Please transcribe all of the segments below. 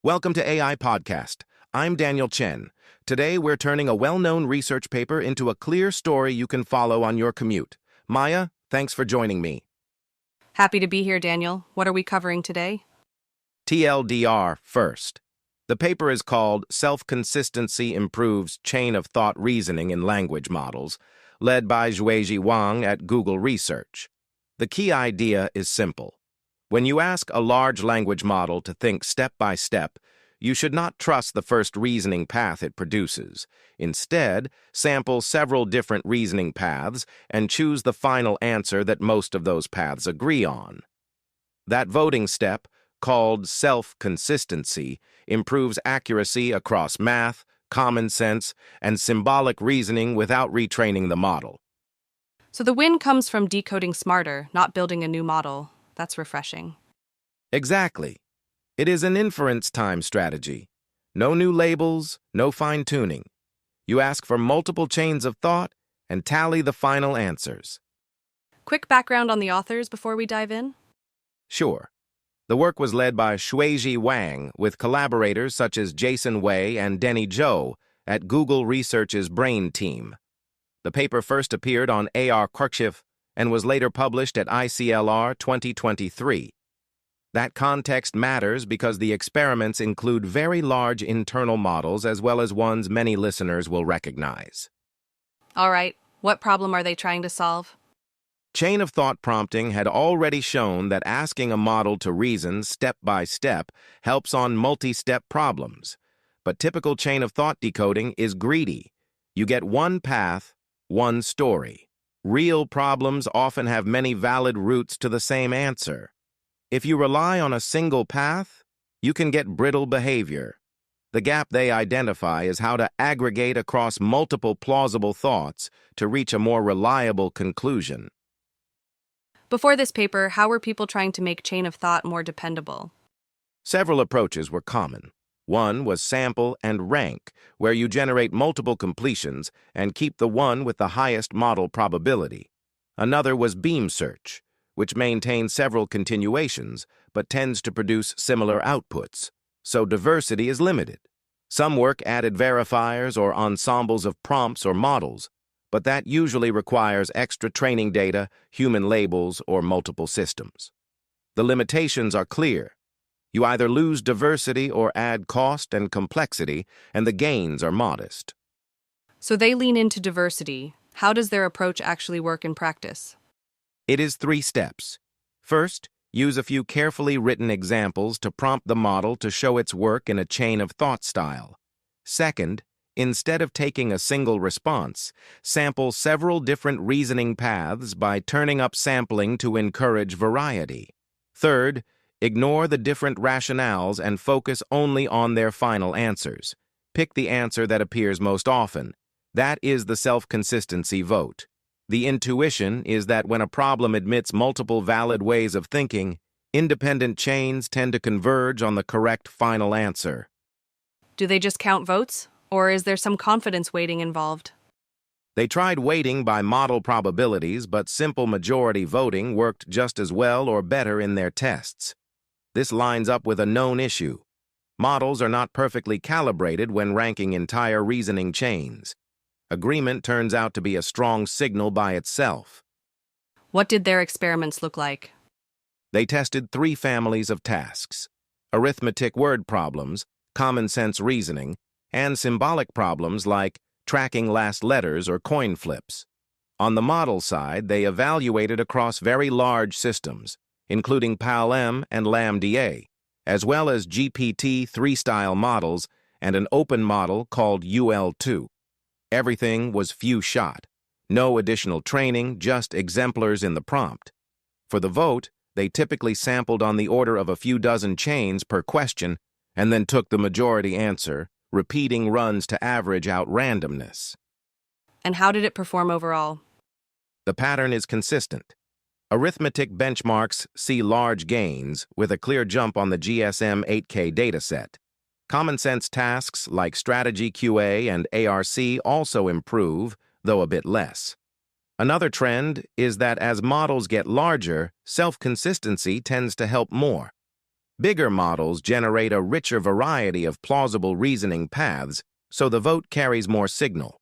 Welcome to AI Podcast. I'm Daniel Chen. Today, we're turning a well-known research paper into a clear story you can follow on your commute. Maya, thanks for joining me. Happy to be here, Daniel. What are we covering today? TLDR first. The paper is called Self-Consistency Improves Chain of Thought Reasoning in Language Models, led by Xuezhi Wang at Google Research. The key idea is simple. When you ask a large language model to think step by step, you should not trust the first reasoning path it produces. Instead, sample several different reasoning paths and choose the final answer that most of those paths agree on. That voting step, called self-consistency, improves accuracy across math, common sense, and symbolic reasoning without retraining the model. So the win comes from decoding smarter, not building a new model. That's refreshing. Exactly. It is an inference time strategy. No new labels, no fine-tuning. You ask for multiple chains of thought and tally the final answers. Quick background on the authors before we dive in? Sure. The work was led by Xuezhi Wang with collaborators such as Jason Wei and Denny Zhou at Google Research's Brain team. The paper first appeared on Archive and was later published at ICLR 2023. That context matters because the experiments include very large internal models as well as ones many listeners will recognize. All right, what problem are they trying to solve? Chain of thought prompting had already shown that asking a model to reason step by step helps on multi-step problems. But typical chain of thought decoding is greedy. You get one path, one story. Real problems often have many valid routes to the same answer. If you rely on a single path, you can get brittle behavior. The gap they identify is how to aggregate across multiple plausible thoughts to reach a more reliable conclusion. Before this paper, how were people trying to make chain of thought more dependable? Several approaches were common. One was sample and rank, where you generate multiple completions and keep the one with the highest model probability. Another was beam search, which maintains several continuations but tends to produce similar outputs, so diversity is limited. Some work added verifiers or ensembles of prompts or models, but that usually requires extra training data, human labels, or multiple systems. The limitations are clear. You either lose diversity or add cost and complexity, and the gains are modest. So they lean into diversity. How does their approach actually work in practice? It is 3 steps. First, use a few carefully written examples to prompt the model to show its work in a chain of thought style. Second, instead of taking a single response, sample several different reasoning paths by turning up sampling to encourage variety. Third, ignore the different rationales and focus only on their final answers. Pick the answer that appears most often. That is the self-consistency vote. The intuition is that when a problem admits multiple valid ways of thinking, independent chains tend to converge on the correct final answer. Do they just count votes, or is there some confidence weighting involved? They tried weighting by model probabilities, but simple majority voting worked just as well or better in their tests. This lines up with a known issue. Models are not perfectly calibrated when ranking entire reasoning chains. Agreement turns out to be a strong signal by itself. What did their experiments look like? They tested 3 families of tasks: arithmetic word problems, common sense reasoning, and symbolic problems like tracking last letters or coin flips. On the model side, they evaluated across very large systems, including PAL-M and LaMDA, as well as GPT-3 style models and an open model called UL2. Everything was few shot. No additional training, just exemplars in the prompt. For the vote, they typically sampled on the order of a few dozen chains per question and then took the majority answer, repeating runs to average out randomness. And how did it perform overall? The pattern is consistent. Arithmetic benchmarks see large gains with a clear jump on the GSM 8K dataset. Common sense tasks like strategy QA and ARC also improve, though a bit less. Another trend is that as models get larger, self-consistency tends to help more. Bigger models generate a richer variety of plausible reasoning paths, so the vote carries more signal.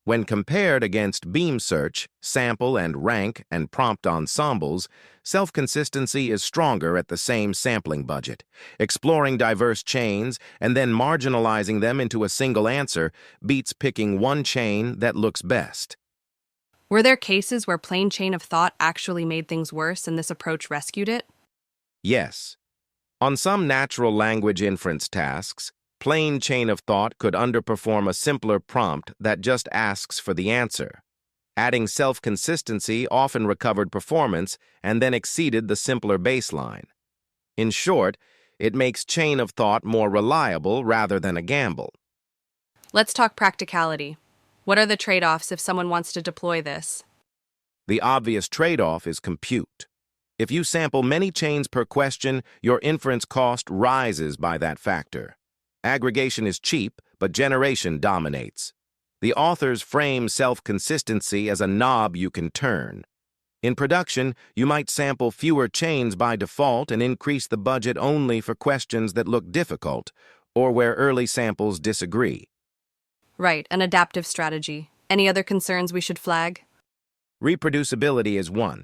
When compared against beam search, sample and rank, and prompt ensembles, self-consistency is stronger at the same sampling budget. Exploring diverse chains and then marginalizing them into a single answer beats picking one chain that looks best. Were there cases where plain chain of thought actually made things worse and this approach rescued it? Yes. On some natural language inference tasks, plain chain of thought could underperform a simpler prompt that just asks for the answer. Adding self-consistency often recovered performance and then exceeded the simpler baseline. In short, it makes chain of thought more reliable rather than a gamble. Let's talk practicality. What are the trade-offs if someone wants to deploy this? The obvious trade-off is compute. If you sample many chains per question, your inference cost rises by that factor. Aggregation is cheap, but generation dominates. The authors frame self-consistency as a knob you can turn. In production, you might sample fewer chains by default and increase the budget only for questions that look difficult or where early samples disagree. Right, an adaptive strategy. Any other concerns we should flag? Reproducibility is one.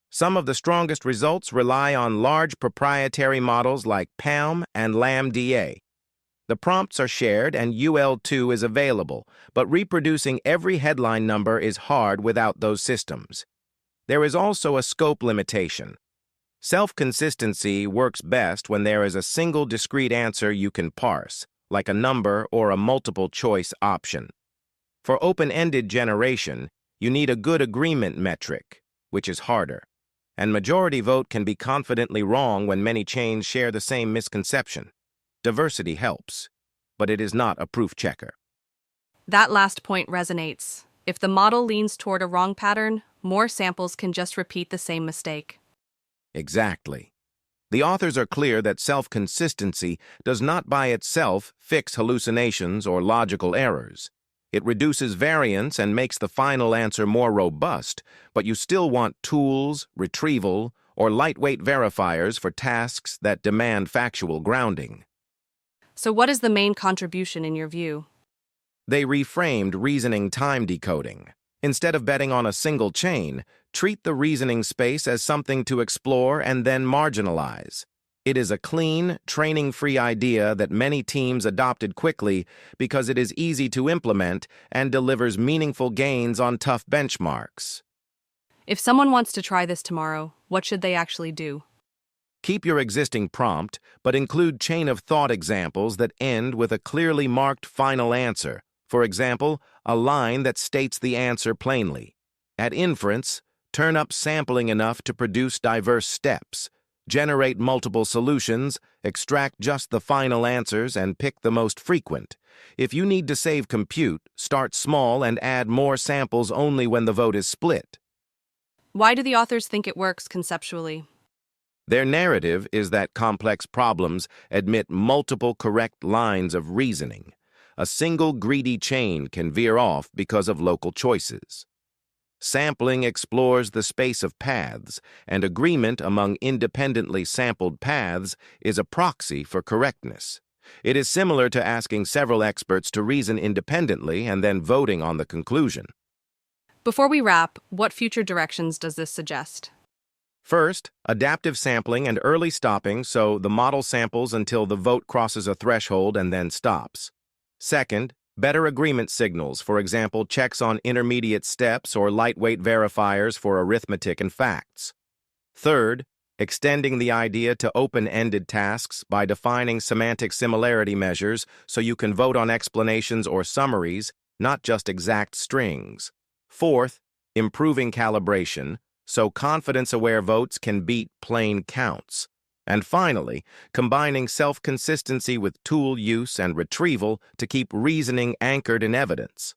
Some of the strongest results rely on large proprietary models like PALM and LaMDA. The prompts are shared and UL2 is available, but reproducing every headline number is hard without those systems. There is also a scope limitation. Self-consistency works best when there is a single discrete answer you can parse, like a number or a multiple-choice option. For open-ended generation, you need a good agreement metric, which is harder. And majority vote can be confidently wrong when many chains share the same misconception. Diversity helps, but it is not a proof checker. That last point resonates. If the model leans toward a wrong pattern, more samples can just repeat the same mistake. Exactly. The authors are clear that self-consistency does not by itself fix hallucinations or logical errors. It reduces variance and makes the final answer more robust, but you still want tools, retrieval, or lightweight verifiers for tasks that demand factual grounding. So what is the main contribution in your view? They reframed reasoning time decoding. Instead of betting on a single chain, treat the reasoning space as something to explore and then marginalize. It is a clean, training-free idea that many teams adopted quickly because it is easy to implement and delivers meaningful gains on tough benchmarks. If someone wants to try this tomorrow, what should they actually do? Keep your existing prompt, but include chain of thought examples that end with a clearly marked final answer. For example, a line that states the answer plainly. At inference, turn up sampling enough to produce diverse steps. Generate multiple solutions, extract just the final answers, and pick the most frequent. If you need to save compute, start small and add more samples only when the vote is split. Why do the authors think it works conceptually? Their narrative is that complex problems admit multiple correct lines of reasoning. A single greedy chain can veer off because of local choices. Sampling explores the space of paths, and agreement among independently sampled paths is a proxy for correctness. It is similar to asking several experts to reason independently and then voting on the conclusion. Before we wrap, what future directions does this suggest? First, adaptive sampling and early stopping so the model samples until the vote crosses a threshold and then stops. Second, better agreement signals, for example, checks on intermediate steps or lightweight verifiers for arithmetic and facts. Third, extending the idea to open-ended tasks by defining semantic similarity measures so you can vote on explanations or summaries, not just exact strings. Fourth, improving calibration so confidence-aware votes can beat plain counts. And finally, combining self-consistency with tool use and retrieval to keep reasoning anchored in evidence.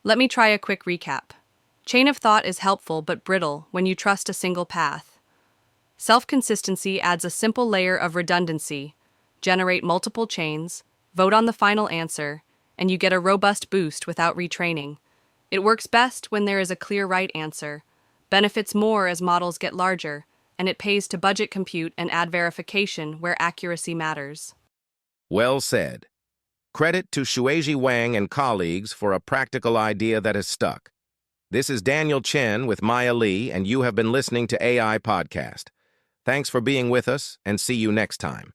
Let me try a quick recap. Chain of thought is helpful but brittle when you trust a single path. Self-consistency adds a simple layer of redundancy, generate multiple chains, vote on the final answer, and you get a robust boost without retraining. It works best when there is a clear right answer, benefits more as models get larger, and it pays to budget compute and add verification where accuracy matters. Well said. Credit to Xuezhi, Wang, and colleagues for a practical idea that has stuck. This is Daniel Chen with Maya Lee, and you have been listening to AI Podcast. Thanks for being with us, and see you next time.